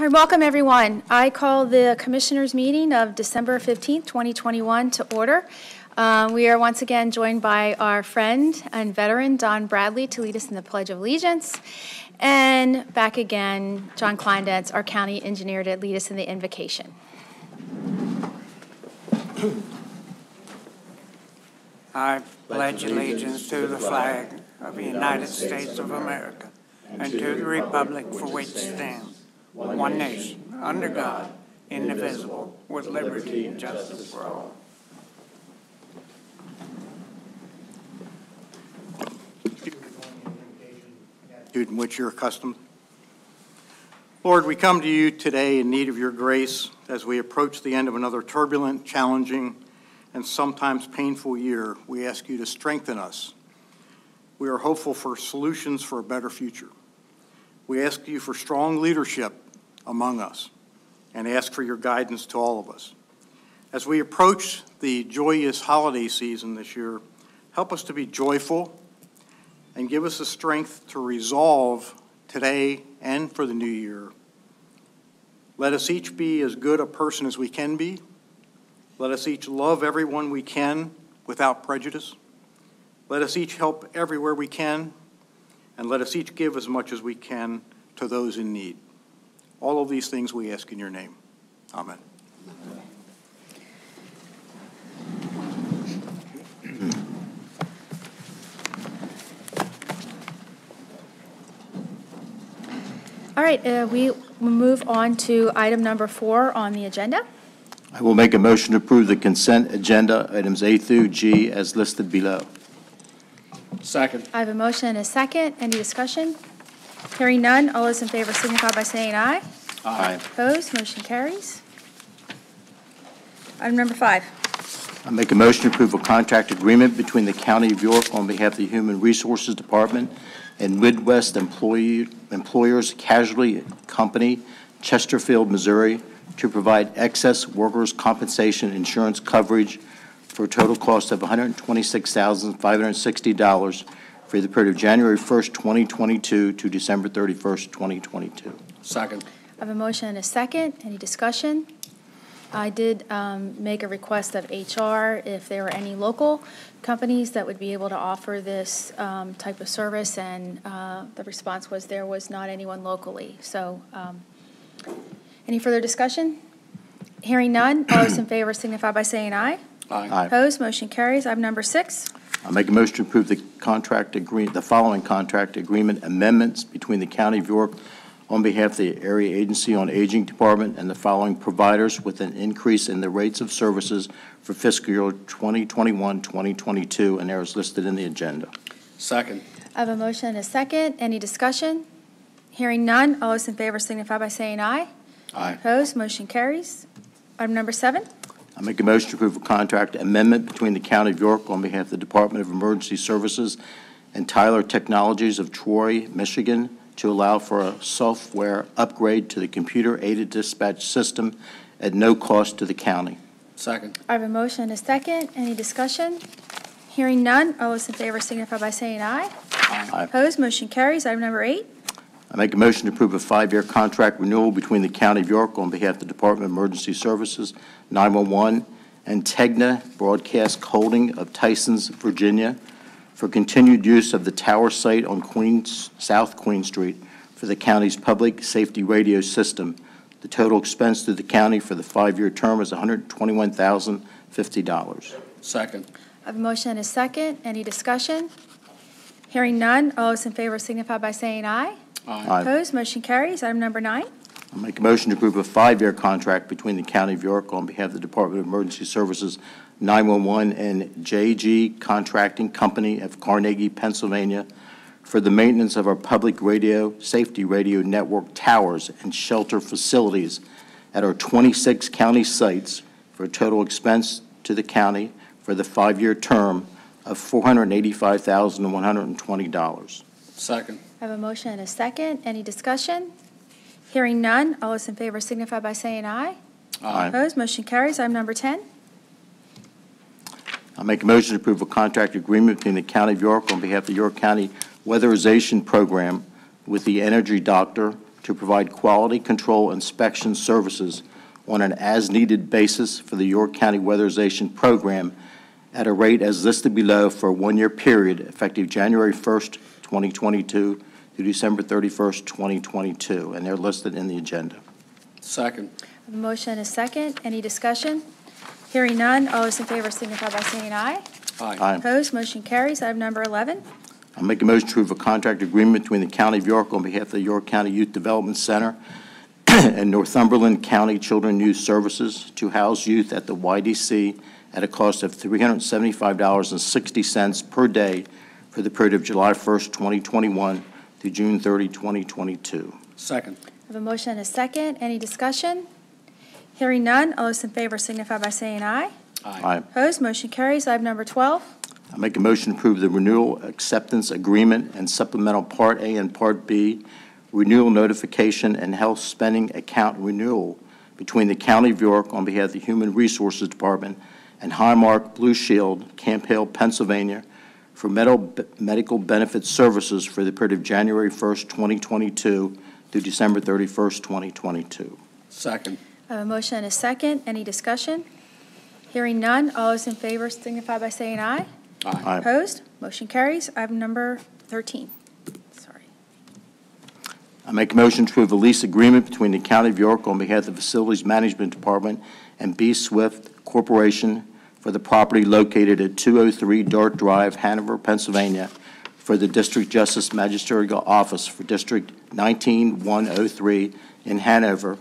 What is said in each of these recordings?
All right, welcome everyone. I call the Commissioners meeting of December 15th, 2021 to order. We are once again joined by our friend and veteran, Don Bradley, to lead us in the Pledge of Allegiance. And back again, John Kleindetz, our county engineer, to lead us in the invocation. I pledge allegiance to the flag of the United States of America and to the republic for which it stands, one nation, under God, indivisible, with liberty and justice for all. In which you're accustomed. Lord, we come to you today in need of your grace as we approach the end of another turbulent, challenging, and sometimes painful year. We ask you to strengthen us. We are hopeful for solutions for a better future. We ask you for strong leadership among us and ask for your guidance to all of us. As we approach the joyous holiday season this year, help us to be joyful and give us the strength to resolve today and for the new year. Let us each be as good a person as we can be. Let us each love everyone we can without prejudice. Let us each help everywhere we can, and let us each give as much as we can to those in need. All of these things we ask in your name. Amen. All right, we will move on to item number 4 on the agenda. I will make a motion to approve the consent agenda, items A through G, as listed below. Second. I have a motion and a second. Any discussion? Hearing none, all those in favor signify by saying aye. Aye. Opposed? Motion carries. Item number 5. I make a motion to approve a contract agreement between the County of York on behalf of the Human Resources Department and Midwest Employers Casualty Company, Chesterfield, Missouri, to provide excess workers' compensation insurance coverage for a total cost of $126,560 for the period of January 1st, 2022 to December 31st, 2022. Second. I have a motion and a second. Any discussion? I did make a request of HR if there were any local companies that would be able to offer this type of service, and the response was there was not anyone locally. So any further discussion? Hearing none, all those in favor signify by saying aye. Aye. Opposed? Motion carries. Item number 6. I make a motion to approve the following contract agreement amendments between the County of York on behalf of the Area Agency on Aging Department and the following providers with an increase in the rates of services for fiscal year 2021-2022, and there is listed in the agenda. Second. I have a motion and a second. Any discussion? Hearing none, all those in favor signify by saying aye. Aye. Opposed? Motion carries. Item number 7. I make a motion to approve a contract amendment between the County of York on behalf of the Department of Emergency Services and Tyler Technologies of Troy, Michigan, to allow for a software upgrade to the computer-aided dispatch system at no cost to the county. Second. I have a motion and a second. Any discussion? Hearing none, all those in favor signify by saying aye. Aye. Opposed? Motion carries. Item number 8. I make a motion to approve a 5-year contract renewal between the County of York on behalf of the Department of Emergency Services, 911, and Tegna Broadcast Holding of Tysons, Virginia, for continued use of the tower site on South Queen Street for the county's public safety radio system. The total expense to the county for the 5-year term is $121,050. Second. I have a motion and a second. Any discussion? Hearing none, all those in favor signify by saying aye. Aye. Opposed? Motion carries. Item number 9. I'll make a motion to approve a 5-year contract between the County of York on behalf of the Department of Emergency Services, 911, and JG Contracting Company of Carnegie, Pennsylvania, for the maintenance of our public radio, safety radio network towers and shelter facilities at our 26 county sites for a total expense to the county for the 5-year term of $485,120. Second. I have a motion and a second. Any discussion? Hearing none, all those in favor signify by saying aye. Aye. Opposed? Motion carries. Item number 10. I'll make a motion to approve a contract agreement between the County of York on behalf of the York County Weatherization Program with the Energy Doctor to to provide quality control inspection services on an as-needed basis for the York County Weatherization Program at a rate as listed below for a one-year period effective January 1st, 2022 through December 31st, 2022, and they're listed in the agenda. Second. I have a motion and a second. Any discussion? Hearing none, all those in favor signify by saying aye. Aye. Opposed, motion carries. Item number 11. I'll make a motion to approve a contract agreement between the County of York on behalf of the York County Youth Development Center and Northumberland County Children and Youth Services to house youth at the YDC at a cost of $375.60 per day for the period of July 1st, 2021 through June 30, 2022. Second. I have a motion and a second. Any discussion? Hearing none, all those in favor signify by saying aye. Aye. Opposed, motion carries. Item number 12. I make a motion to approve the renewal acceptance agreement and supplemental Part A and Part B renewal notification and health spending account renewal between the County of York on behalf of the Human Resources Department and Highmark Blue Shield, Camp Hale, Pennsylvania, for medical benefit services for the period of January 1st, 2022 through December 31st, 2022. Second. I have a motion and a second. Any discussion? Hearing none, all those in favor signify by saying aye. Aye. Opposed? Motion carries. Item number 13. Sorry. I make a motion to approve a lease agreement between the County of York on behalf of the Facilities Management Department and B. Swift Corporation for the property located at 203 Dart Drive, Hanover, Pennsylvania, for the District Justice Magisterial Office for District 19103 in Hanover,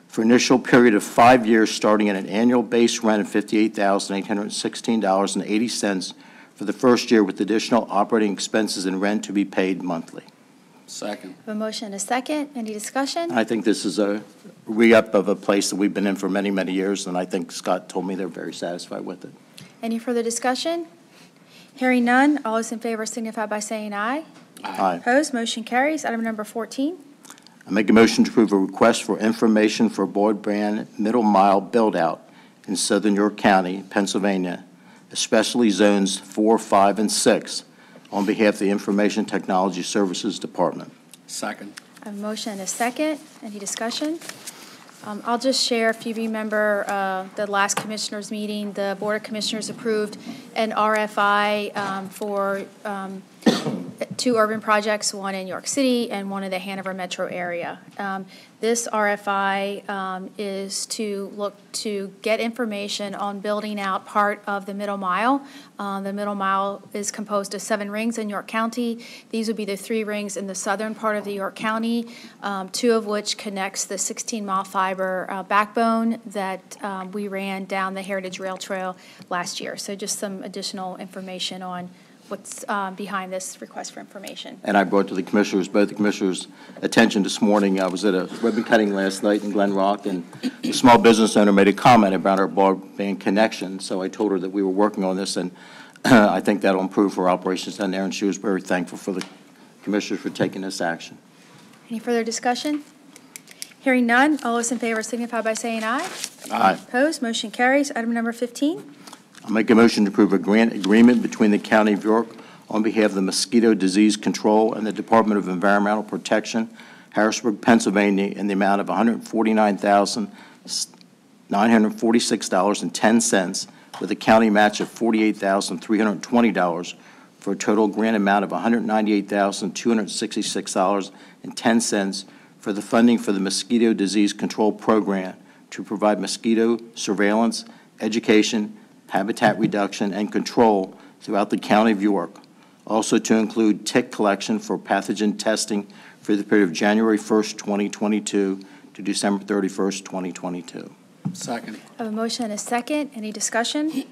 for initial period of 5 years starting at an annual base rent of $58,816.80 for the first year, with additional operating expenses and rent to be paid monthly. Second. I have a motion and a second. Any discussion? I think this is a re-up of a place that we've been in for many, many years, and I think Scott told me they're very satisfied with it. Any further discussion? Hearing none, all those in favor signify by saying aye. Aye. Opposed? Motion carries. Item number 14. I make a motion to approve a request for information for broadband middle mile build-out in southern York County, Pennsylvania, especially zones 4, 5, and 6, on behalf of the Information Technology Services Department. Second. I have a motion and a second. Any discussion? I'll just share, if you remember the last commissioners meeting, the Board of Commissioners approved an RFI for two urban projects, one in York City and one in the Hanover metro area. This RFI is to look to get information on building out part of the middle mile. The middle mile is composed of 7 rings in York County. These would be the 3 rings in the southern part of the York County, 2 of which connects the 16-mile fiber backbone that we ran down the Heritage Rail Trail last year. So just some additional information on what's behind this request for information. And I brought to the commissioners, both the commissioners' attention this morning. I was at a ribbon cutting last night in Glen Rock, and a small business owner made a comment about our broadband connection. So I told her that we were working on this, and I think that'll improve her operations down there, and she was very thankful for the commissioners for taking this action. Any further discussion? Hearing none, all those in favor signify by saying aye. Aye. Opposed? Motion carries. Item number 15. I'll make a motion to approve a grant agreement between the County of York on behalf of the Mosquito Disease Control and the Department of Environmental Protection, Harrisburg, Pennsylvania, in the amount of $149,946.10, with a county match of $48,320 for a total grant amount of $198,266.10 for the funding for the Mosquito Disease Control Program to provide mosquito surveillance, education, habitat reduction, and control throughout the County of York. Also to include tick collection for pathogen testing for the period of January 1st, 2022 to December 31st, 2022. Second. I have a motion and a second. Any discussion?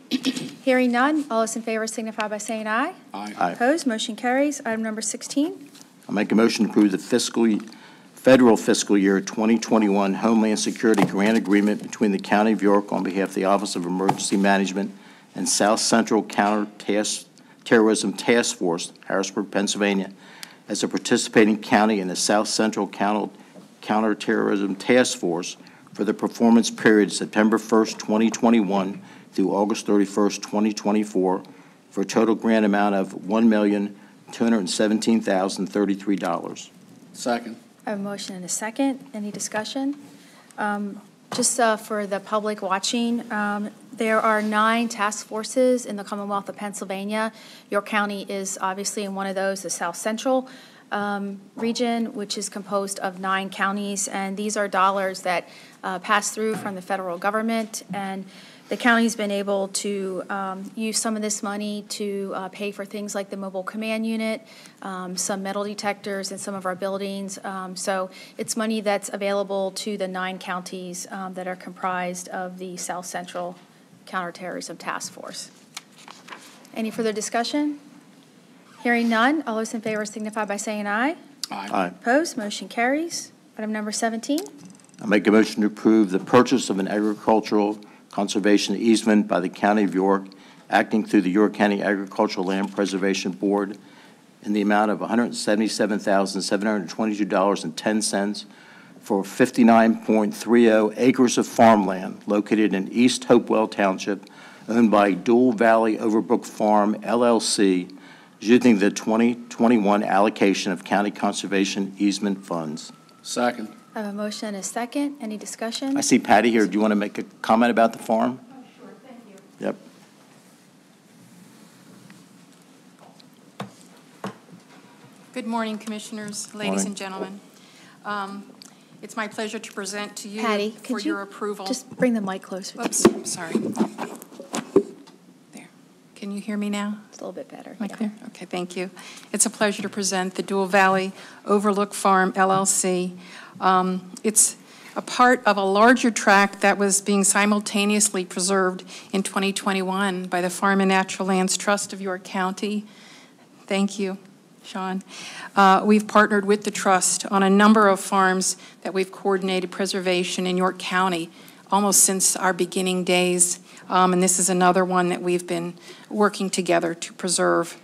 Hearing none, all those in favor signify by saying aye. Aye. Opposed? Motion carries. Item number 16. I'll make a motion to approve the federal fiscal year 2021 Homeland Security Grant Agreement between the County of York on behalf of the Office of Emergency Management and South Central Counter-Terrorism Task Force, Harrisburg, Pennsylvania, as a participating county in the South Central Counter-Terrorism Task Force for the performance period September 1st, 2021 through August 31st, 2024, for a total grant amount of $1,217,033. Second. I I have a motion and a second. Any discussion? Just for the public watching, there are 9 task forces in the Commonwealth of Pennsylvania. York County is obviously in one of those, the South Central region, which is composed of 9 counties, and these are dollars that pass through from the federal government, and the county's been able to use some of this money to pay for things like the mobile command unit, some metal detectors in some of our buildings. So it's money that's available to the 9 counties that are comprised of the South Central Counterterrorism Task Force. Any further discussion? Hearing none, all those in favor signify by saying aye. Aye. Opposed, motion carries. Item number 17. I make a motion to approve the purchase of an agricultural conservation easement by the County of York, acting through the York County Agricultural Land Preservation Board in the amount of $177,722.10 for 59.30 acres of farmland located in East Hopewell Township, owned by Dual Valley Overlook Farm, LLC, using the 2021 allocation of county conservation easement funds. Second. I have a motion and a second. Any discussion? I see Patty here. Do you want to make a comment about the farm? Oh, sure, thank you. Yep. Good morning, Commissioners, ladies Morning. and gentlemen. It's my pleasure to present to you Patty, for could you your approval. just bring the mic closer to Oops, you? I'm sorry. There. Can you hear me now? It's a little bit better. Am I yeah. clear? Okay, thank you. It's a pleasure to present the Dual Valley Overlook Farm, LLC. It's a part of a larger tract that was being simultaneously preserved in 2021 by the Farm and Natural Lands Trust of York County. Thank you, Sean. We've partnered with the trust on a number of farms that we've coordinated preservation in York County almost since our beginning days, and this is another one that we've been working together to preserve.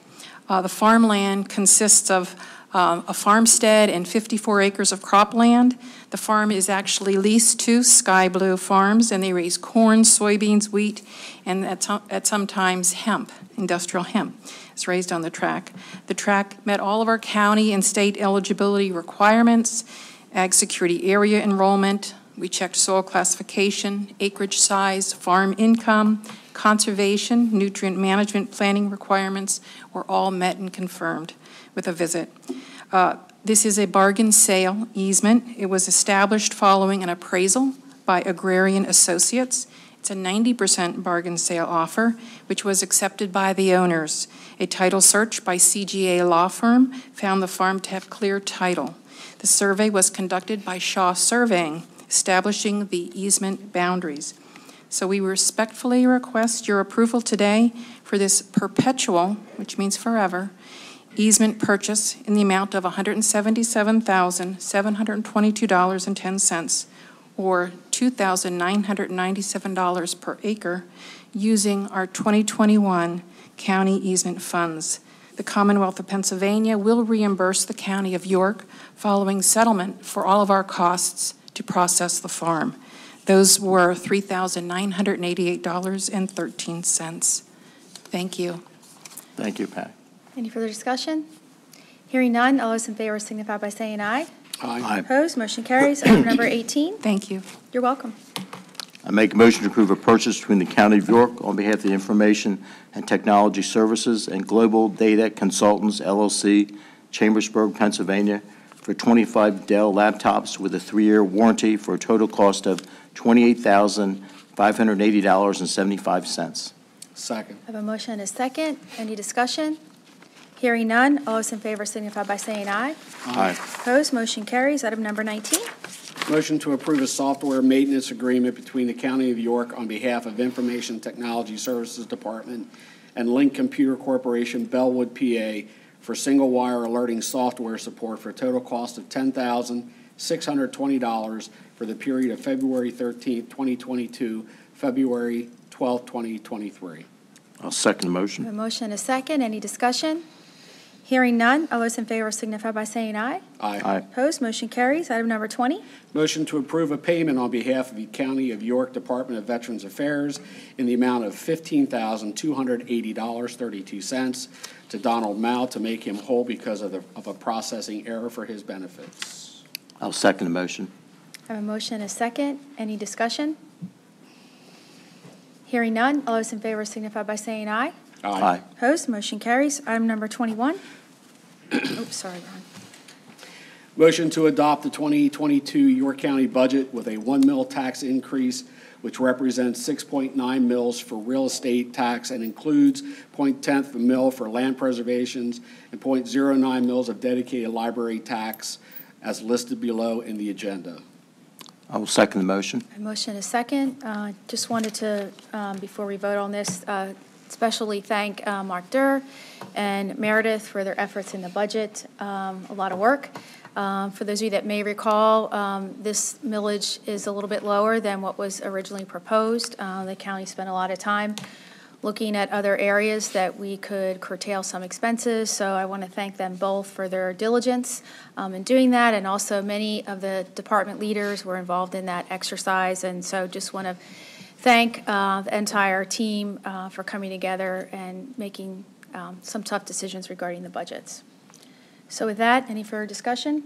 The farmland consists of a farmstead and 54 acres of cropland. The farm is actually leased to Sky Blue Farms, and they raise corn, soybeans, wheat, and at sometimes hemp, industrial hemp. It's raised on the tract. The tract met all of our county and state eligibility requirements, ag security area enrollment. We checked soil classification, acreage size, farm income, conservation, nutrient management planning requirements were all met and confirmed with a visit. This is a bargain sale easement. It was established following an appraisal by Agrarian Associates. It's a 90% bargain sale offer, which was accepted by the owners. A title search by CGA law firm found the farm to have clear title. The survey was conducted by Shaw Surveying, establishing the easement boundaries. So we respectfully request your approval today for this perpetual, which means forever, easement purchase in the amount of $177,722.10, or $2,997 per acre, using our 2021 county easement funds. The Commonwealth of Pennsylvania will reimburse the County of York following settlement for all of our costs to process the farm. Those were $3,988.13. Thank you. Thank you, Patty. Any further discussion? Hearing none, all those in favor signify by saying aye. Aye. Opposed, motion carries. Item number 18. Thank you. You're welcome. I make a motion to approve a purchase between the County of York on behalf of the Information and Technology Services and Global Data Consultants, LLC, Chambersburg, Pennsylvania, for 25 Dell laptops with a 3-year warranty for a total cost of $28,580.75. Second. I have a motion and a second. Any discussion? Hearing none, all those in favor signify by saying aye. Aye. Opposed, motion carries. Item number 19. Motion to approve a software maintenance agreement between the County of York on behalf of Information Technology Services Department and Link Computer Corporation, Bellwood, PA, for single-wire alerting software support for a total cost of $10,620 for the period of February 13th, 2022, February 12th, 2023. I'll second the I have motion. a motion and a second. Any discussion? Hearing none, all those in favor signify by saying aye. Aye. Opposed, motion carries. Item number 20. Motion to approve a payment on behalf of the County of York Department of Veterans Affairs in the amount of $15,280.32 to Donald Mao to make him whole because of a processing error for his benefits. I'll second the motion. I have a motion and a second. Any discussion? Hearing none, all those in favor signify by saying aye. Aye. Opposed, motion carries. Item number 21. Oops, sorry, Ron. Motion to adopt the 2022 York County budget with a 1 mil tax increase, which represents 6.9 mils for real estate tax and includes 0.10 of a mil for land preservations and 0.09 mils of dedicated library tax as listed below in the agenda. I will second the motion. A motion and a second. Just wanted to, before we vote on this, especially thank Mark Durr and Meredith for their efforts in the budget. A lot of work. For those of you that may recall, this millage is a little bit lower than what was originally proposed. The county spent a lot of time looking at other areas that we could curtail some expenses. So I want to thank them both for their diligence in doing that. And also many of the department leaders were involved in that exercise. And so just want to thank the entire team for coming together and making some tough decisions regarding the budgets. So with that, any further discussion?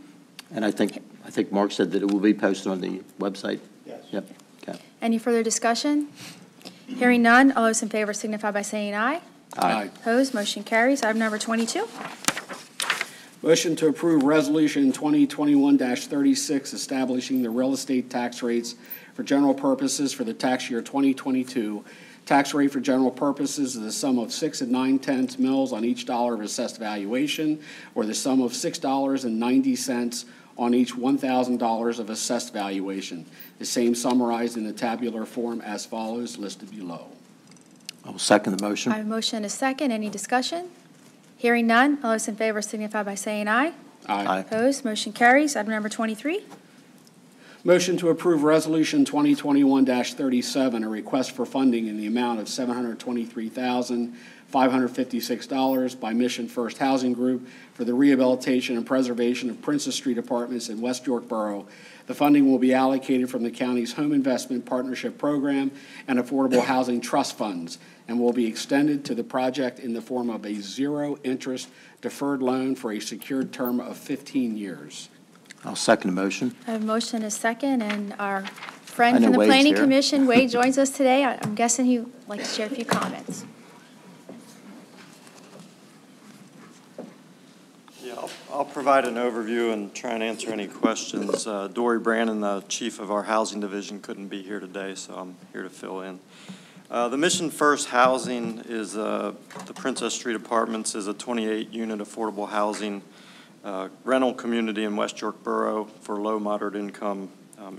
And I think Mark said that it will be posted on the website? Yes. Yep. Okay. Any further discussion? Hearing none, all those in favor signify by saying aye. Aye. Opposed, motion carries. Item number 22. Motion to approve Resolution 2021-36 establishing the real estate tax rates for general purposes for the tax year 2022. Tax rate for general purposes is the sum of 6 9/10 mils on each dollar of assessed valuation, or the sum of $6.90 on each $1,000 of assessed valuation. The same summarized in the tabular form as follows, listed below. I will second the motion. I have a motion and a second. Any discussion? Hearing none, all those in favor signify by saying aye. Aye. Opposed, motion carries. Item number 23. Motion to approve Resolution 2021-37, a request for funding in the amount of $723,556 by Mission First Housing Group for the rehabilitation and preservation of Princess Street apartments in West York Borough. The funding will be allocated from the county's Home Investment Partnership Program and Affordable Housing Trust Funds, and will be extended to the project in the form of a zero-interest deferred loan for a secured term of 15 years. I'll second the motion. I have a motion and a second, and our friend I know from the Wade's Planning here. Commission, Wade, joins us today. I'm guessing he'd like to share a few comments. Yeah, I'll provide an overview and try and answer any questions. Dory Brannon, the chief of our housing division, couldn't be here today, so I'm here to fill in. The Mission First Housing is, the Princess Street Apartments is a 28-unit affordable housing rental community in West York Borough for low, moderate income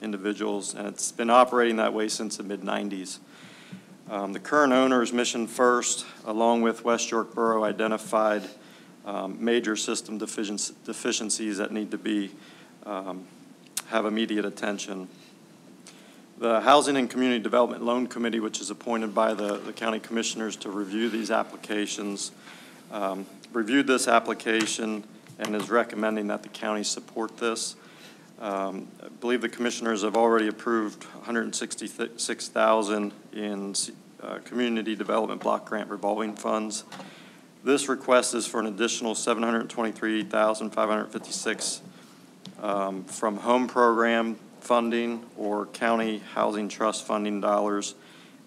individuals, and it's been operating that way since the mid-90s. The current owner is Mission First, along with West York Borough, identified major system deficiencies that need to be have immediate attention. The Housing and Community Development Loan Committee, which is appointed by the county commissioners to review these applications, reviewed this application and is recommending that the county support this. I believe the commissioners have already approved $166,000 in community development block grant revolving funds. This request is for an additional $723,556 from home program funding or county housing trust funding dollars,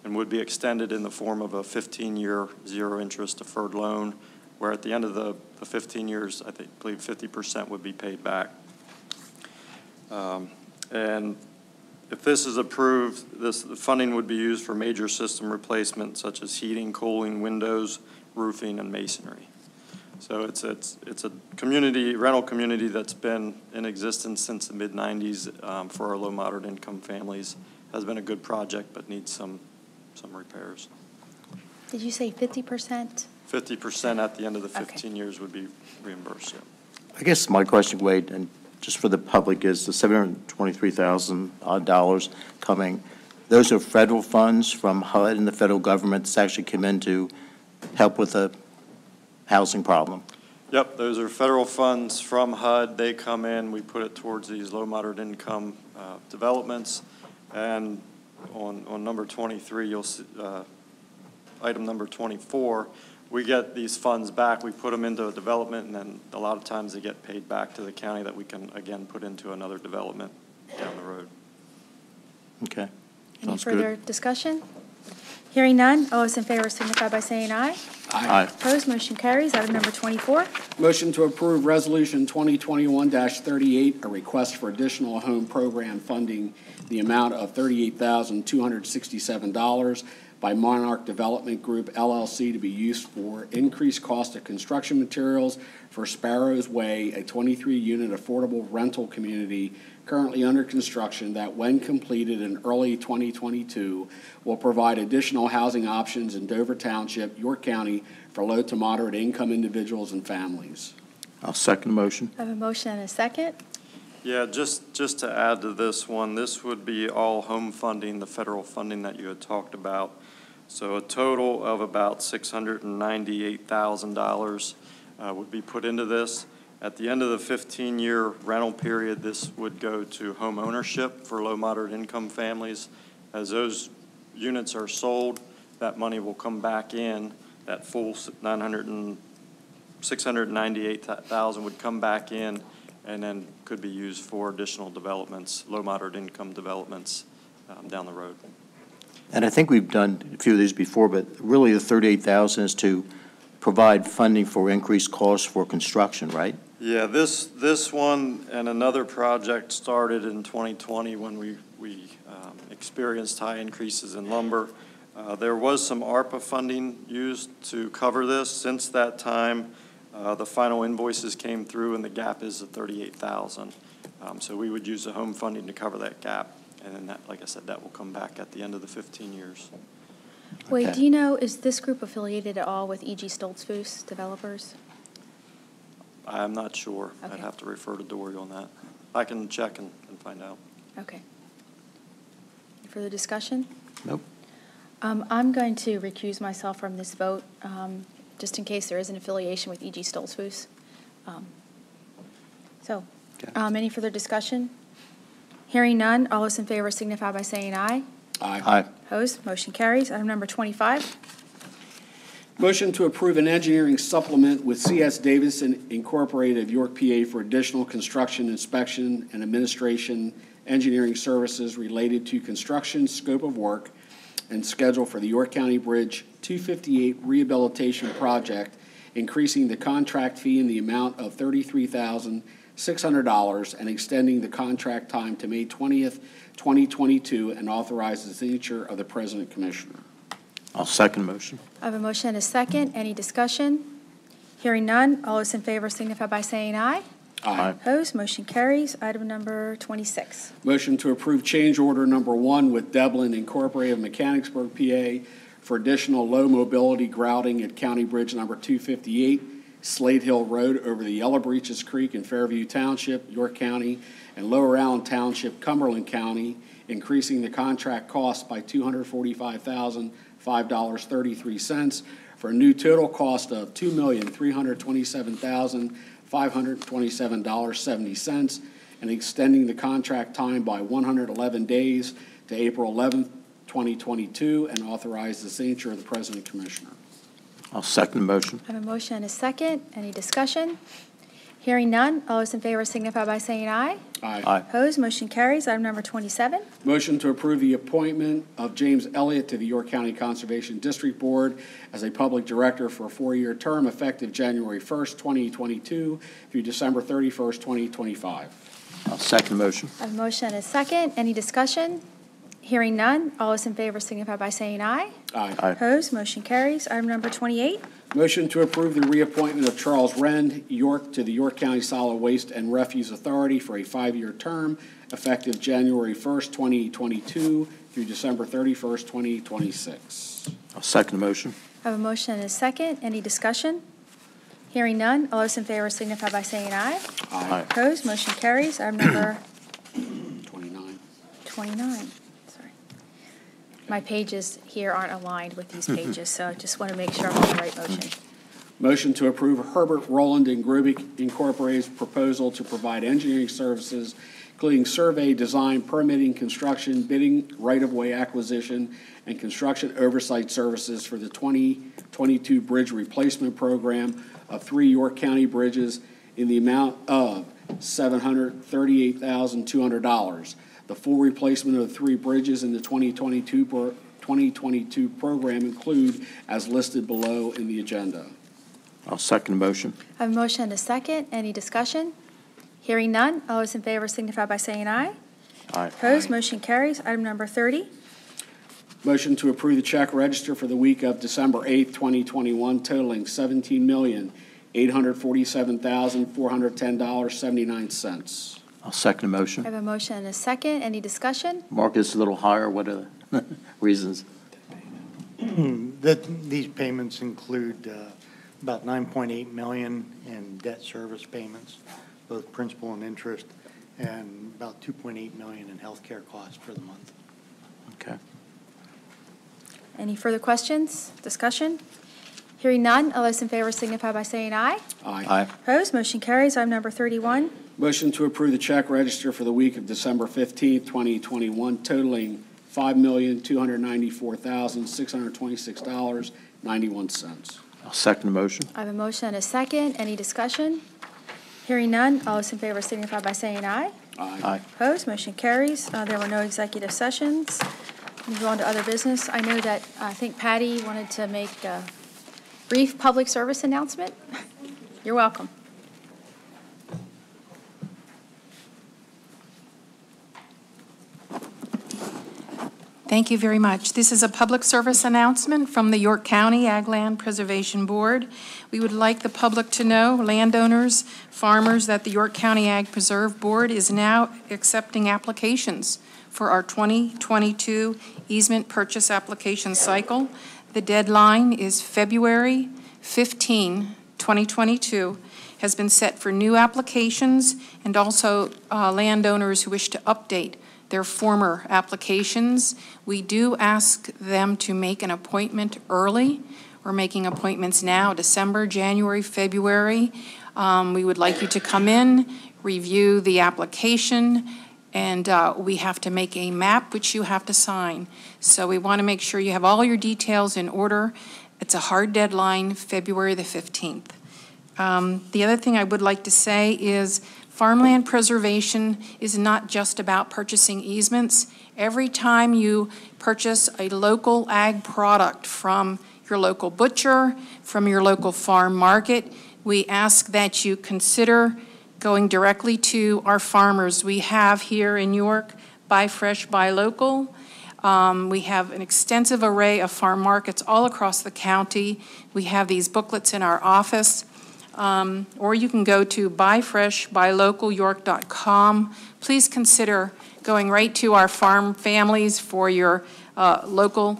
and would be extended in the form of a 15-year zero-interest deferred loan, where at the end of the 15 years, I believe 50% would be paid back. And if this is approved, the funding would be used for major system replacement such as heating, cooling, windows, roofing, and masonry. So it's a community, rental community that's been in existence since the mid-90s for our low, moderate income families. Has been a good project, but needs some repairs. Did you say 50%? 50% at the end of the 15 years would be reimbursed, yeah. I guess my question, Wade, and just for the public, is the $723,000 coming, those are federal funds from HUD and the federal government that's actually come in to help with a housing problem? Yep, those are federal funds from HUD. They come in, we put it towards these low, moderate income developments. And on number 23, you'll see, item number 24, we get these funds back, we put them into a development, and then a lot of times they get paid back to the county that we can, again, put into another development down the road. Okay. Any Sounds further good. discussion? Hearing none, all those in favor signify by saying aye. Aye. Opposed, motion carries. Item number 24. Motion to approve Resolution 2021-38, a request for additional home program funding, the amount of $38,267 by Monarch Development Group LLC to be used for increased cost of construction materials for Sparrows Way, a 23-unit affordable rental community currently under construction that, when completed in early 2022, will provide additional housing options in Dover Township, York County, for low to moderate income individuals and families. I'll second the motion. I have a motion and a second. Yeah, just to add to this one, this would be all home funding, the federal funding that you had talked about. So a total of about $698,000 would be put into this. At the end of the 15-year rental period, this would go to home ownership for low moderate income families. As those units are sold, that money will come back in. That full $698,000 would come back in and then could be used for additional developments, low moderate income developments down the road. And I think we've done a few of these before, but really the $38,000 is to provide funding for increased costs for construction, right? Yeah, this one and another project started in 2020 when we experienced high increases in lumber. There was some ARPA funding used to cover this. Since that time, the final invoices came through and the gap is at $38,000. So we would use the home funding to cover that gap. And then that, like I said, that will come back at the end of the 15 years. Wait, Okay. do you know, is this group affiliated at all with E.G. Stoltzfus Developers? I'm not sure. Okay. I'd have to refer to Dory on that. I can check and find out. Okay. Any further discussion? Nope. I'm going to recuse myself from this vote, just in case there is an affiliation with E.G. Stoltzfus. So, Okay. any further discussion? Hearing none, all those in favor signify by saying aye. Aye. Opposed, motion carries. Item number 25. Motion to approve an engineering supplement with C.S. Davidson Incorporated of York, PA for additional construction, inspection, and administration engineering services related to construction, scope of work, and schedule for the York County Bridge 258 Rehabilitation Project, increasing the contract fee in the amount of $33,600 and extending the contract time to May 20th, 2022, and authorize the signature of the President Commissioner. I'll second the motion. I have a motion and a second. Any discussion? Hearing none, all those in favor signify by saying aye. Aye. Opposed, motion carries. Item number 26. Motion to approve change order number 1 with Devlin Incorporated of Mechanicsburg, PA for additional low mobility grouting at County Bridge number 258, Slade Hill Road over the Yellow Breeches Creek in Fairview Township, York County, and Lower Allen Township, Cumberland County, increasing the contract cost by $245,005.33 for a new total cost of $2,327,527.70, and extending the contract time by 111 days to April 11th, 2022, and authorize the signature of the President Commissioner. I'll second the motion. I have a motion and a second. Any discussion? Hearing none, all those in favor signify by saying aye. Aye. Opposed, motion carries. Item number 27. Motion to approve the appointment of James Elliott to the York County Conservation District Board as a public director for a 4-year term effective January 1st, 2022 through December 31st, 2025. I'll second the motion. I have a motion and a second. Any discussion? Hearing none, all those in favor signify by saying aye. Aye. Aye. Opposed, motion carries. Item number 28. Motion to approve the reappointment of Charles Rend, York, to the York County Solid Waste and Refuse Authority for a 5-year term effective January 1st, 2022 through December 31st, 2026. I'll second the motion. I have a motion and a second. Any discussion? Hearing none, all those in favor signify by saying aye. Aye. Opposed, motion carries. Item number 29. 29. Sorry. My pages here aren't aligned with these pages, so I just want to make sure I'm on the right motion. Motion to approve Herbert Roland and Grubik Incorporated's proposal to provide engineering services, including survey, design, permitting, construction, bidding, right-of-way acquisition, and construction oversight services for the 2022 Bridge Replacement Program of 3 York County bridges in the amount of $738,200. The full replacement of the 3 bridges in the 2022 program include as listed below in the agenda. I'll second the motion. I have a motion and a second. Any discussion? Hearing none. All those in favor signify by saying aye. Aye. Opposed? Motion carries. Item number 30. Motion to approve the check register for the week of December 8th, 2021, totaling $17,847,410.79. I'll second the I motion. have a motion and a second. Any discussion? Mark, it's a little higher. What are the reasons? These payments include about $9.8 million in debt service payments, both principal and interest, and about $2.8 million in health care costs for the month. Okay. Any further questions? Discussion? Hearing none. All those in favor signify by saying aye. Aye. Opposed? Motion carries. Item number 31. Motion to approve the check register for the week of December 15th, 2021, totaling $5,294,626.91. I'll second the motion. I have a motion and a second. Any discussion? Hearing none. All those in favor signify by saying aye. Aye. Opposed? Motion carries. There were no executive sessions. Move on to other business. I know that I think Patty wanted to make a brief public service announcement. You're welcome. Thank you very much. This is a public service announcement from the York County Ag Land Preservation Board. We would like the public to know, landowners, farmers, that the York County Ag Preserve Board is now accepting applications for our 2022 easement purchase application cycle. The deadline is February 15, 2022, has been set for new applications and also landowners who wish to update their former applications. We do ask them to make an appointment early. We're making appointments now, December, January, February. We would like you to come in, review the application, and we have to make a map which you have to sign. So we want to make sure you have all your details in order. It's a hard deadline, February the 15th. The other thing I would like to say is farmland preservation is not just about purchasing easements. Every time you purchase a local ag product from your local butcher, from your local farm market, we ask that you consider going directly to our farmers. We have here in York, Buy Fresh, Buy Local. We have an extensive array of farm markets all across the county. We have these booklets in our office. Or you can go to buyfreshbuylocalyork.com. Please consider going right to our farm families for your local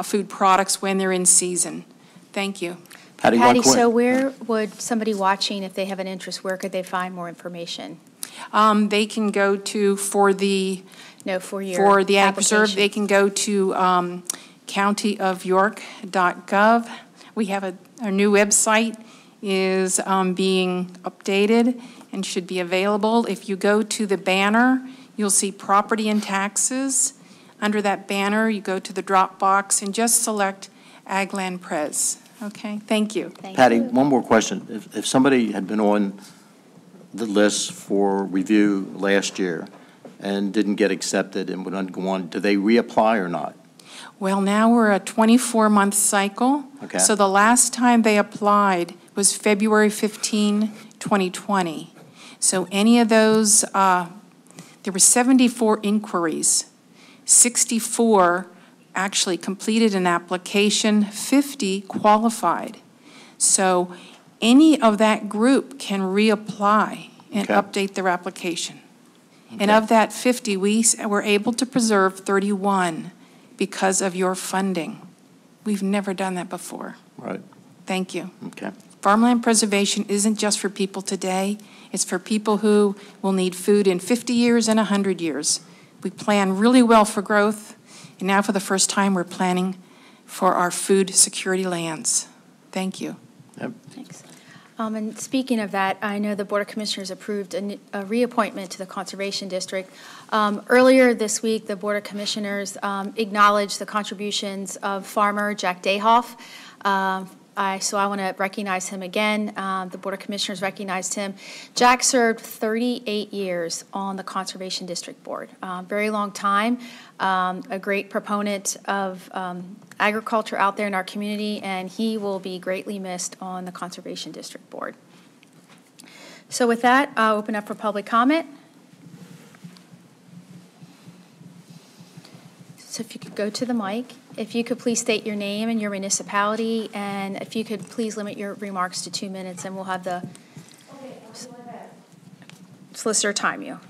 food products when they're in season. Thank you. Patty, so where would somebody watching, if they have an interest, where could they find more information? They can go to, for the Ag Preserve, they can go to countyofyork.gov. We have a new website is being updated and should be available. If you go to the banner, you'll see property and taxes. Under that banner, you go to the drop box and just select Ag Land Pres. Okay, thank you. Patty, one more question. If somebody had been on the list for review last year and didn't get accepted and would go on, do they reapply or not? Well, now we're a 24-month cycle. Okay. So the last time they applied was February 15, 2020. So any of those, there were 74 inquiries. 64 actually completed an application, 50 qualified. So any of that group can reapply and update their application. Okay. And of that 50, we were able to preserve 31 because of your funding. We've never done that before. Right. Thank you. Okay. Farmland preservation isn't just for people today. It's for people who will need food in 50 years and 100 years. We plan really well for growth, and now for the first time we're planning for our food security lands. Thank you. Yep. Thanks. And speaking of that, I know the Board of Commissioners approved a reappointment to the Conservation District. Earlier this week, the Board of Commissioners acknowledged the contributions of farmer Jack Dayhoff. So I want to recognize him again. The Board of Commissioners recognized him. Jack served 38 years on the Conservation District Board. Very long time, a great proponent of agriculture out there in our community, and he will be greatly missed on the Conservation District Board. So with that, I'll open up for public comment. So if you could go to the mic, if you could please state your name and your municipality, and if you could please limit your remarks to 2 minutes, and we'll have the solicitor time you.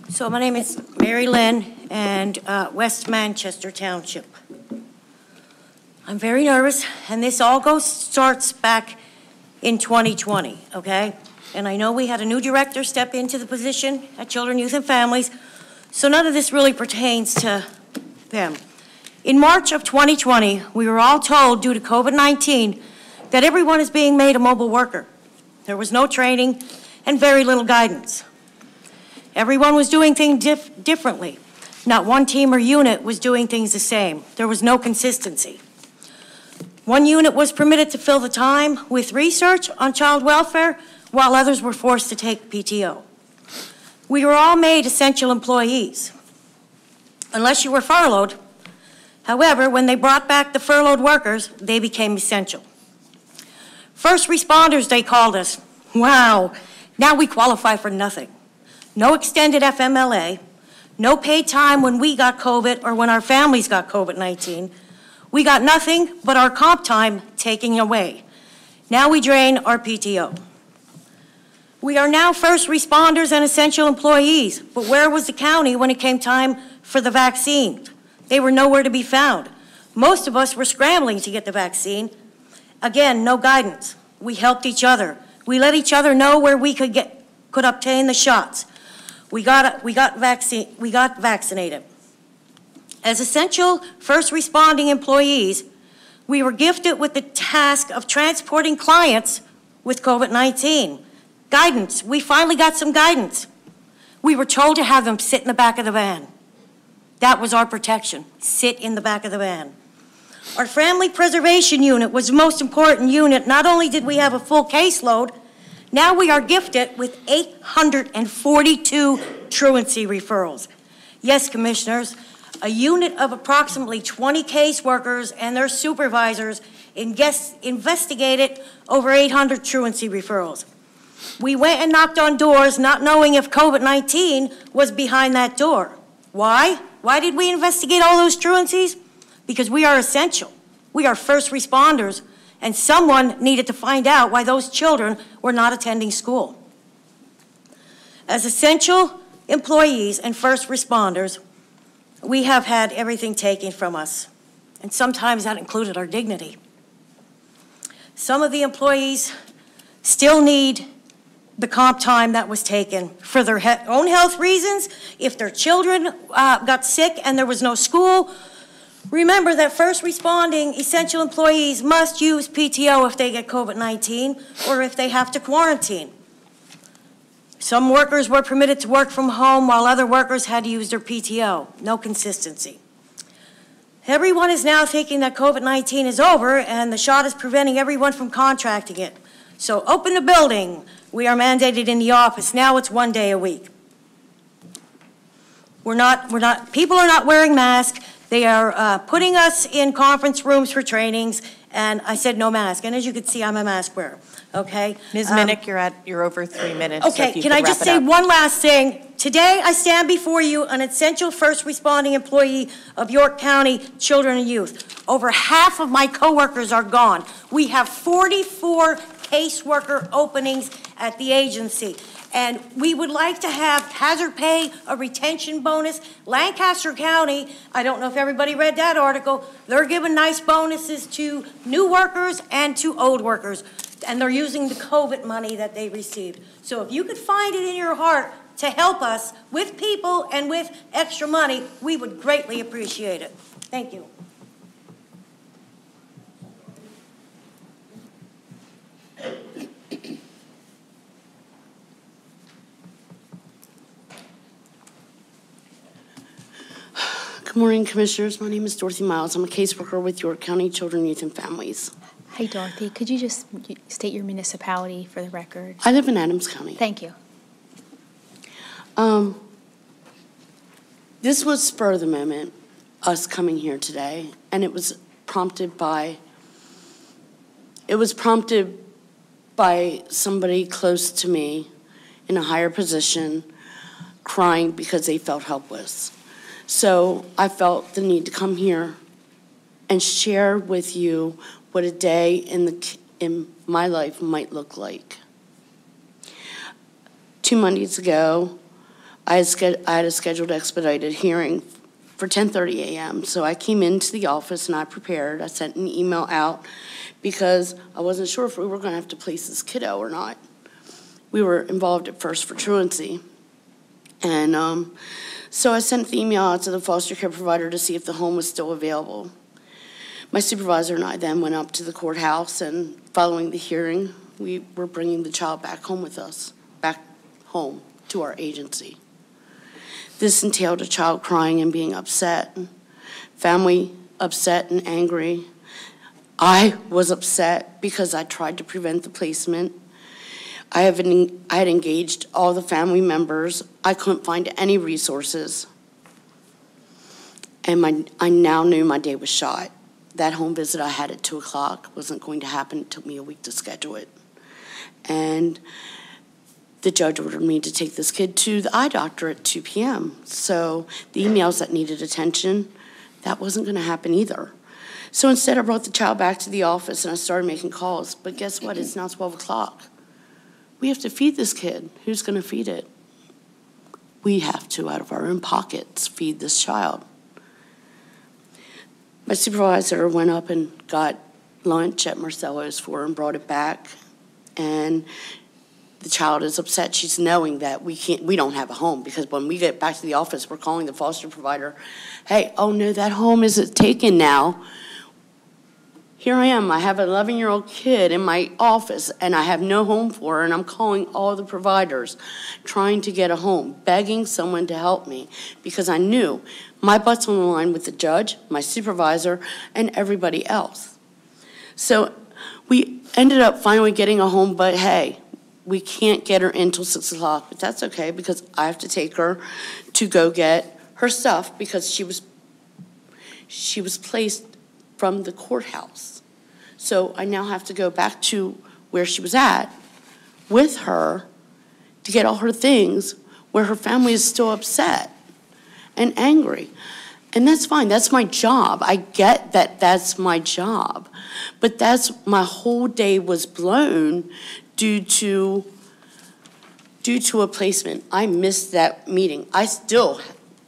So my name is Mary Lynn, and West Manchester Township. I'm very nervous, and this all starts back in 2020, okay? And I know we had a new director step into the position at Children, Youth, and Families, so none of this really pertains to them. In March of 2020, we were all told due to COVID-19 that everyone is being made a mobile worker. There was no training and very little guidance. Everyone was doing things differently. Not one team or unit was doing things the same. There was no consistency. One unit was permitted to fill the time with research on child welfare, while others were forced to take PTO. We were all made essential employees, unless you were furloughed. However, when they brought back the furloughed workers, they became essential. First responders, they called us. Wow, now we qualify for nothing. No extended FMLA, no paid time when we got COVID or when our families got COVID-19. We got nothing but our comp time taken away. Now we drain our PTO. We are now first responders and essential employees, but where was the county when it came time for the vaccine? They were nowhere to be found. Most of us were scrambling to get the vaccine. Again, no guidance. We helped each other. We let each other know where we could obtain the shots. We got vaccinated. As essential first responding employees, we were gifted with the task of transporting clients with COVID-19. Guidance, we finally got some guidance. We were told to have them sit in the back of the van. That was our protection, sit in the back of the van. Our family preservation unit was the most important unit. Not only did we have a full caseload, now we are gifted with 842 truancy referrals. Yes, commissioners, a unit of approximately 20 caseworkers and their supervisors investigated over 800 truancy referrals. We went and knocked on doors not knowing if COVID-19 was behind that door. Why? Why did we investigate all those truancies? Because we are essential. We are first responders, and someone needed to find out why those children were not attending school. As essential employees and first responders, we have had everything taken from us, and sometimes that included our dignity. Some of the employees still need the comp time that was taken for their own health reasons. If their children got sick and there was no school, remember that first responding essential employees must use PTO if they get COVID-19 or if they have to quarantine. Some workers were permitted to work from home while other workers had to use their PTO. No consistency. Everyone is now thinking that COVID-19 is over and the shot is preventing everyone from contracting it. So open the building. We are mandated in the office. Now it's 1 day a week. People are not wearing masks. They are putting us in conference rooms for trainings, and I said no mask. And as you can see, I'm a mask wearer, okay? Ms. Minnick, you're over 3 minutes. Okay, so can I just say one last thing? Today, I stand before you, an essential first responding employee of York County Children and Youth. Over half of my coworkers are gone. We have 44 caseworker openings at the agency. And we would like to have hazard pay, a retention bonus. Lancaster County, I don't know if everybody read that article, they're giving nice bonuses to new workers and to old workers. And they're using the COVID money that they received. So if you could find it in your heart to help us with people and with extra money, we would greatly appreciate it. Thank you. Good morning, Commissioners. My name is Dorothy Miles. I'm a caseworker with York County Children, Youth, and Families. Hi, Dorothy. Could you just state your municipality for the record? I live in Adams County. Thank you. This was spur of the moment, us coming here today, and it was prompted by somebody close to me in a higher position crying because they felt helpless. So I felt the need to come here and share with you what a day in my life might look like. 2 Mondays ago, I had a scheduled expedited hearing for 10:30 a.m. So I came into the office and I prepared. I sent an email out because I wasn't sure if we were going to have to place this kiddo or not. We were involved at first for truancy. And so I sent the email out to the foster care provider to see if the home was still available. My supervisor and I then went up to the courthouse, and following the hearing, we were bringing the child back home with us, back home to our agency. This entailed a child crying and being upset, family upset and angry. I was upset because I tried to prevent the placement. I had engaged all the family members. I couldn't find any resources. And I now knew my day was shot. That home visit I had at 2 o'clock wasn't going to happen. It took me a week to schedule it. And the judge ordered me to take this kid to the eye doctor at 2 p.m. So the emails that needed attention, that wasn't going to happen either. So instead, I brought the child back to the office and I started making calls. But guess what? It's now 12 o'clock. We have to feed this kid. Who's going to feed it? We have to, out of our own pockets, feed this child. My supervisor went up and got lunch at Marcello's for her and brought it back. And the child is upset. She's knowing that we don't have a home, because when we get back to the office, we're calling the foster provider. Hey, oh no, that home isn't taken now. Here I am. I have an 11-year-old kid in my office, and I have no home for her, and I'm calling all the providers, trying to get a home, begging someone to help me, because I knew my butt's on the line with the judge, my supervisor, and everybody else. So we ended up finally getting a home, but hey, we can't get her in until 6 o'clock, but that's okay, because I have to take her to go get her stuff, because she was placed from the courthouse. So I now have to go back to where she was at with her to get all her things, where her family is still upset and angry. And that's fine. That's my job. I get that that's my job. But my whole day was blown due to a placement. I missed that meeting. I still,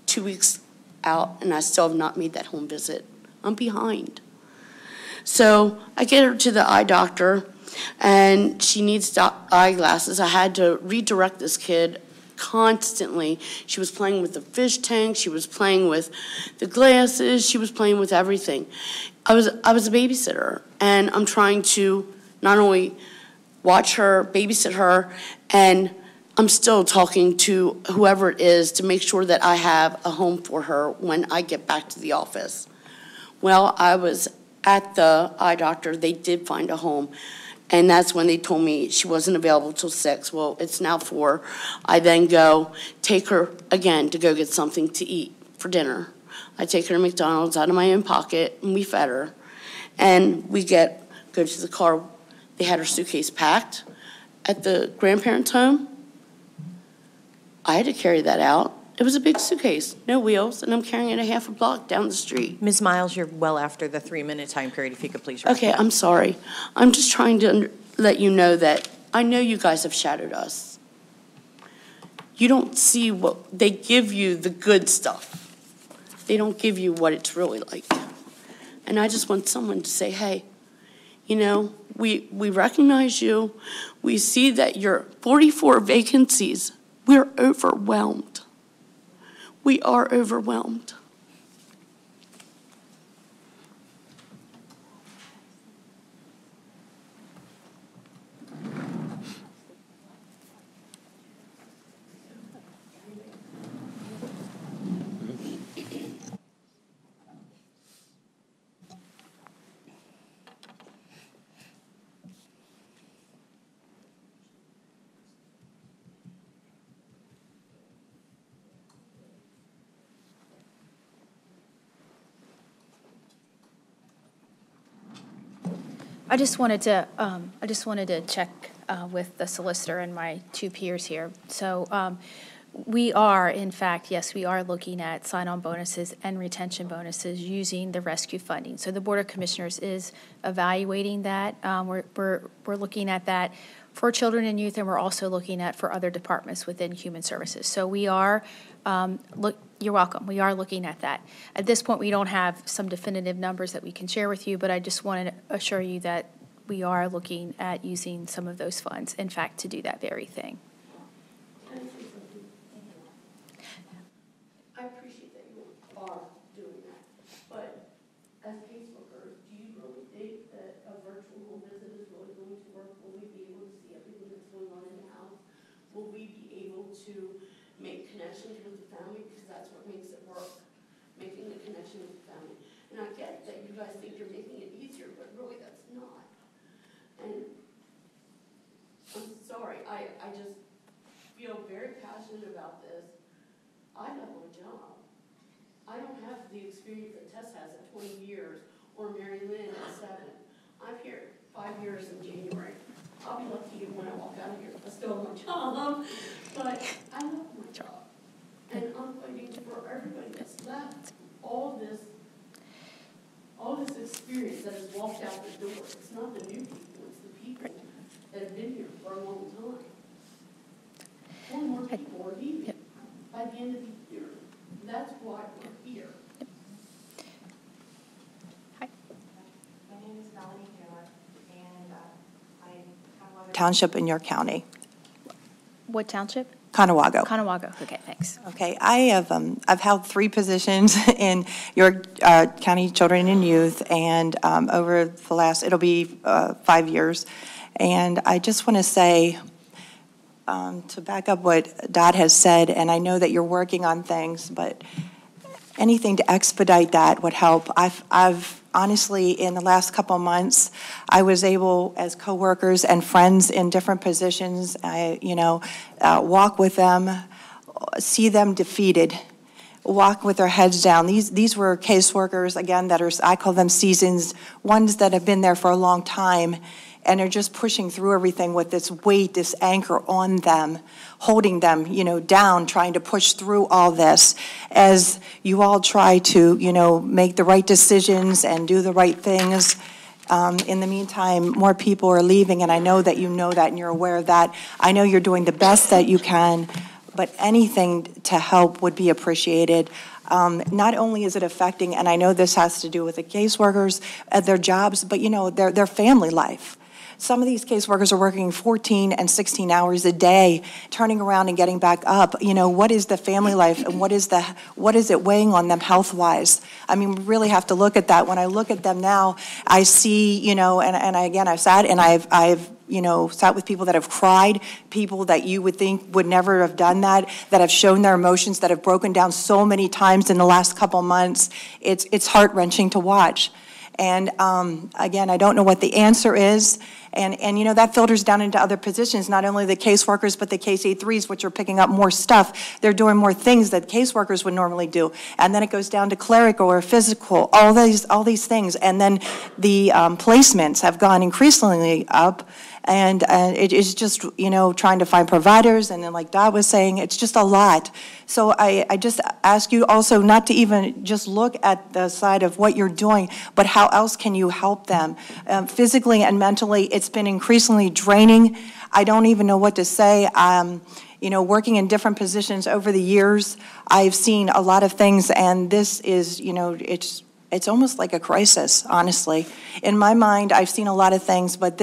2 weeks out, and I still have not made that home visit. I'm behind. So I get her to the eye doctor, and she needs eyeglasses. I had to redirect this kid constantly. She was playing with the fish tank. She was playing with the glasses. She was playing with everything. I was a babysitter, and I'm trying to not only watch her, babysit her, and I'm still talking to whoever it is to make sure that I have a home for her when I get back to the office. Well, I was at the eye doctor. They did find a home, and that's when they told me she wasn't available till 6. Well, it's now 4. I then go take her again to go get something to eat for dinner. I take her to McDonald's out of my own pocket, and we fed her. And we go to the car. They had her suitcase packed at the grandparents' home. I had to carry that out. It was a big suitcase, no wheels, and I'm carrying it a half a block down the street. Ms. Miles, you're well after the 3-minute time period. If you could please wrap Okay, up. I'm sorry. I'm just trying to let you know that I know you guys have shadowed us. You don't see what they give you, the good stuff. They don't give you what it's really like. And I just want someone to say, hey, you know, we recognize you. We see that you're 44 vacancies. We're overwhelmed. We are overwhelmed. I just wanted to check with the solicitor and my two peers here. So we are, in fact, yes, we are looking at sign-on bonuses and retention bonuses using the rescue funding. So the Board of Commissioners is evaluating that. We're looking at that for children and youth, and we're also looking at for other departments within Human Services. So we are, you're welcome, we are looking at that. At this point, we don't have some definitive numbers that we can share with you, but I just wanted to assure you that we are looking at using some of those funds, in fact, to do that very thing. I appreciate that you are doing that, but as caseworkers, do you really think that a virtual home visit is really going to work? Will we be able to see everything that's going on in the house? Will we be able to make connections with the family? Because that's what makes it work, making the connection with the family. And I get that you guys think you're making it easier, but really that's not. And I'm sorry, I just feel very passionate about this. I have my job. I don't have the experience that Tess has at 20 years or Mary Lynn at 7. I'm here 5 years in January. I'll be lucky when I walk out of here. I still have my job, but I love my job. And I'm fighting for everybody that's left all this experience that has walked out the door. It's not the new people, it's the people that have been here for a long time. More and more people are leaving. Yep. By the end of the year. That's why we're here. Hi. My name is Melanie Taylor, and I'm Conewago Township in York County. What township? Conewago. Conewago. Okay, thanks. Okay, I've held 3 positions in York County Children and Youth, and over the last, it'll be 5 years. And I just want to say, to back up what Dot has said, and I know that you're working on things, but anything to expedite that would help. I've honestly, in the last couple of months, I was able, as coworkers and friends in different positions, walk with them, see them defeated, walk with their heads down. These were caseworkers, again, that are, I call them seasons, ones that have been there for a long time, and are just pushing through everything with this weight, this anchor on them, holding them, down, trying to push through all this as you all try to, make the right decisions and do the right things. In the meantime, more people are leaving, and I know that you know that and you're aware of that. I know you're doing the best that you can, but anything to help would be appreciated. Not only is it affecting, and I know this has to do with the caseworkers, their jobs, but, their family life. Some of these caseworkers are working 14 and 16 hours a day, turning around and getting back up. What is the family life, and what is it weighing on them health-wise? I mean, we really have to look at that. When I look at them now, I see, I've sat and I've sat with people that have cried, people that you would think would never have done that have shown their emotions, that have broken down so many times in the last couple months. It's heart-wrenching to watch. And again, I don't know what the answer is. And that filters down into other positions, not only the caseworkers, but the case A3s, which are picking up more stuff. They're doing more things that caseworkers would normally do. And then it goes down to clerical or physical, all these things. And then the placements have gone increasingly up. And it is just, trying to find providers. And then like Dot was saying, it's just a lot. So I just ask you also not to even just look at the side of what you're doing, but how else can you help them? Physically and mentally, it's been increasingly draining. I don't even know what to say. Working in different positions over the years, I've seen a lot of things, and this is, it's almost like a crisis, honestly. In my mind, I've seen a lot of things, but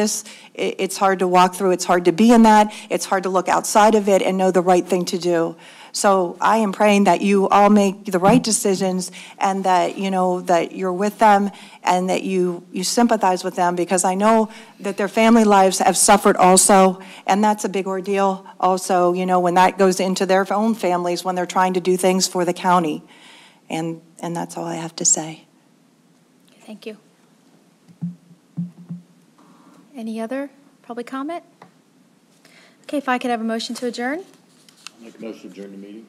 it's hard to walk through. It's hard to be in that. It's hard to look outside of it and know the right thing to do. So I am praying that you all make the right decisions, and that, that you're with them, and that you sympathize with them, because I know that their family lives have suffered also, and that's a big ordeal also, when that goes into their own families when they're trying to do things for the county. And that's all I have to say. Thank you. Any other public comment? Okay, if I could have a motion to adjourn. I'll make a motion to adjourn the meeting.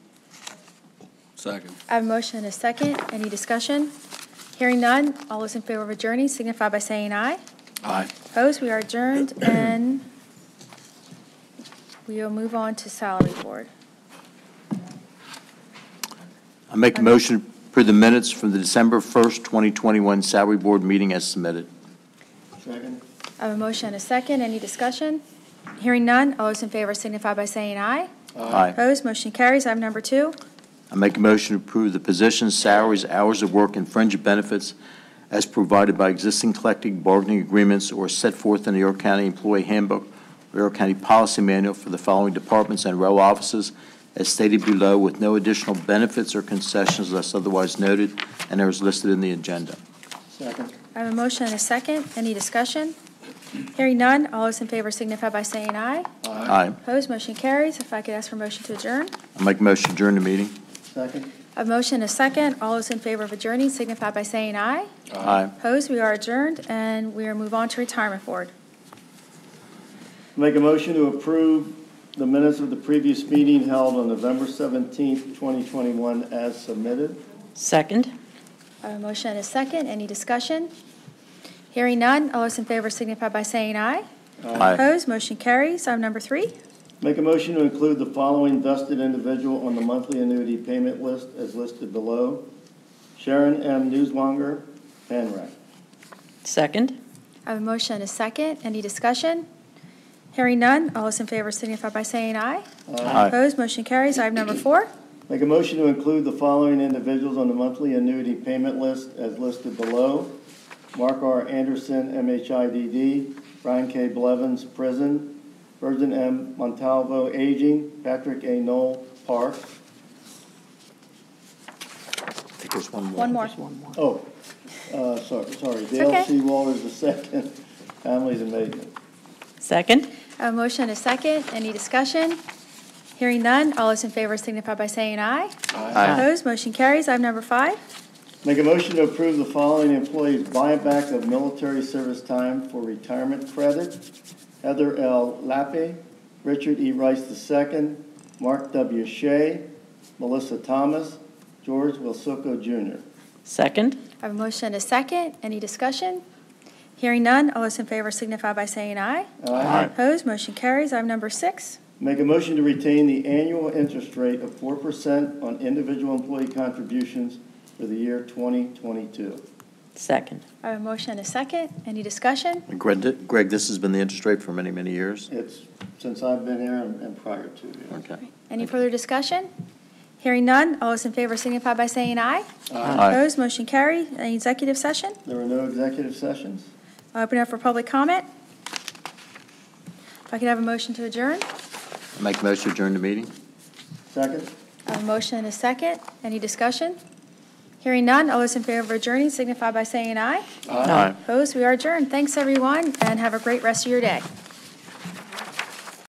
Second. I have a motion and a second. Any discussion? Hearing none, all those in favor of adjourning signify by saying aye. Aye. Opposed? We are adjourned, and we will move on to salary board. I make a motion to approve the minutes from the December 1st, 2021 Salary Board meeting as submitted. Second. I have a motion and a second. Any discussion? Hearing none. All those in favor signify by saying aye. Aye. Opposed? Motion carries. Item number 2. I make a motion to approve the positions, salaries, hours of work, and fringe benefits as provided by existing collective bargaining agreements or set forth in the York County Employee Handbook or York County Policy Manual for the following departments and row offices as stated below, with no additional benefits or concessions unless otherwise noted, and there is listed in the agenda. Second. I have a motion and a second. Any discussion? Hearing none. All those in favor signify by saying aye. Aye. Opposed? Motion carries. If I could ask for a motion to adjourn. I make a motion to adjourn the meeting. Second. I have a motion and a second. All those in favor of adjourning signify by saying aye. Aye. Opposed? We are adjourned, and we are move on to retirement board. Make a motion to approve the minutes of the previous meeting held on November 17th, 2021 as submitted. Second? I have a motion and a second. Any discussion? Hearing none. All those in favor signify by saying aye. Aye. Opposed? Motion carries. Item number 3. Make a motion to include the following vested individual on the monthly annuity payment list as listed below. Sharon M. Newswanger, Panrac. Second? I have a motion and a second. Any discussion? Hearing none. All those in favor signify by saying aye. Aye. Opposed? Motion carries. Item number 4. Make a motion to include the following individuals on the monthly annuity payment list as listed below. Mark R. Anderson, MHIDD, Brian K. Blevins, Prison, Virgin M. Montalvo, Aging, Patrick A. Knoll, Park. I think there's one more. One more. Oh, sorry. Dale okay. C. Walters II, Families and Maintenance. Second? I have a motion and a second. Any discussion? Hearing none. All those in favor signify by saying aye. Aye. Opposed? Motion carries. Item number 5. Make a motion to approve the following employees' buyback of military service time for retirement credit. Heather L. Lappe, Richard E. Rice II, Mark W. Shea, Melissa Thomas, George Wilsuko Jr. Second? I have a motion and a second. Any discussion? Hearing none. All those in favor signify by saying aye. Aye. Opposed? Motion carries. Item number 6. Make a motion to retain the annual interest rate of 4% on individual employee contributions for the year 2022. Second. I have a motion and a second. Any discussion? Greg, this has been the interest rate for many, many years? It's since I've been here and prior to. Yeah. Okay. Any further discussion? Hearing none. All those in favor signify by saying aye. Aye. Opposed? Motion carried. Any executive session? There were no executive sessions. I'll open up for public comment. If I could have a motion to adjourn. I make a motion to adjourn the meeting. Second. I have a motion and a second. Any discussion? Hearing none. All those in favor of adjourning signify by saying aye. Aye. Opposed? We are adjourned. Thanks, everyone, and have a great rest of your day.